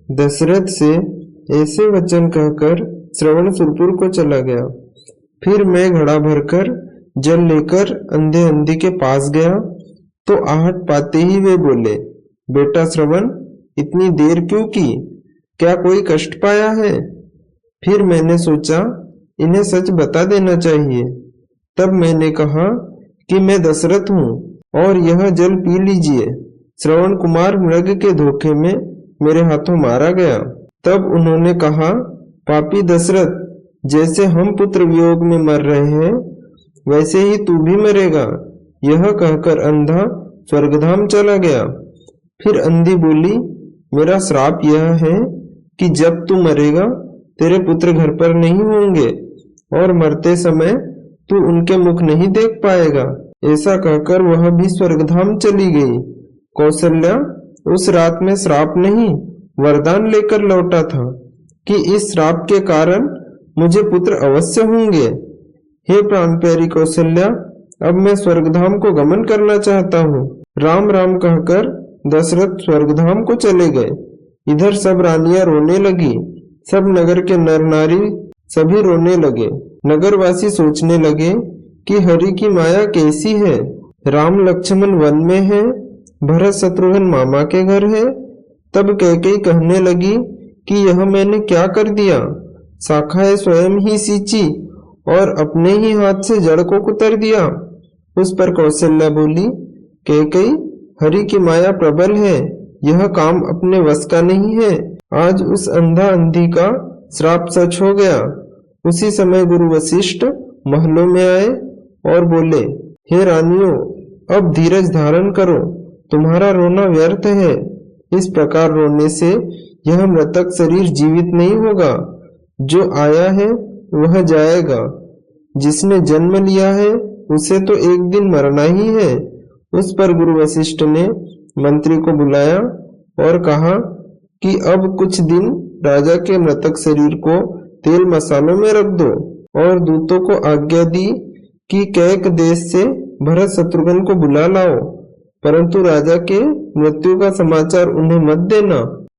दशरथ से ऐसे वचन कहकर श्रवण सुरपुर को चला गया। फिर मैं घड़ा भरकर जल लेकर अंधे अंधी के पास गया तो आहट पाते ही वे बोले, बेटा श्रवण, इतनी देर क्यों की? क्या कोई कष्ट पाया है? फिर मैंने सोचा इन्हें सच बता देना चाहिए। तब मैंने कहा कि मैं दशरथ हूँ और यह जल पी लीजिए। श्रवण कुमार मृग के धोखे में मेरे हाथों मारा गया। तब उन्होंने कहा, पापी दशरथ, जैसे हम पुत्र वियोग में मर रहे हैं वैसे ही तू भी मरेगा। यह कहकर अंधा स्वर्गधाम चला गया। फिर अंधी बोली, मेरा श्राप यह है कि जब तू मरेगा तेरे पुत्र घर पर नहीं होंगे और मरते समय तू उनके मुख नहीं देख पाएगा। ऐसा कहकर वह भी स्वर्गधाम चली गई। कौशल्या उस रात में श्राप नहीं वरदान लेकर लौटा था कि इस श्राप के कारण मुझे पुत्र अवश्य होंगे। हे प्राण प्यारी कौशल्या, अब मैं स्वर्गधाम को गमन करना चाहता हूँ। राम राम कहकर दशरथ स्वर्गधाम को चले गए। इधर सब रानियां रोने लगी, सब नगर के नर नारी सभी रोने लगे। नगरवासी सोचने लगे कि हरि की माया कैसी है। राम लक्ष्मण वन में है, भरत शत्रुघ्न मामा के घर है। तब कैकेयी कहने लगी कि यह मैंने क्या कर दिया? शाखाएं स्वयं ही सींची और अपने ही हाथ से जड़ को कुतर दिया। उस पर कौशल्या बोली, कैकेयी, हरि की माया प्रबल है, यह काम अपने वश का नहीं है। आज उस अंधा अंधी का श्राप सच हो गया। उसी समय गुरु वशिष्ठ महलों में आए और बोले, हे रानियों, अब धीरज धारण करो, तुम्हारा रोना व्यर्थ है। इस प्रकार रोने से यह मृतक शरीर जीवित नहीं होगा। जो आया है वह जाएगा, जिसने जन्म लिया है उसे तो एक दिन मरना ही है। उस पर गुरु वशिष्ठ ने मंत्री को बुलाया और कहा कि अब कुछ दिन राजा के मृतक शरीर को तेल मसालों में रख दो, और दूतों को आज्ञा दी कि कैक देश से भरत शत्रुघ्न को बुला लाओ, परंतु राजा के मृत्यु का समाचार उन्हें मत देना।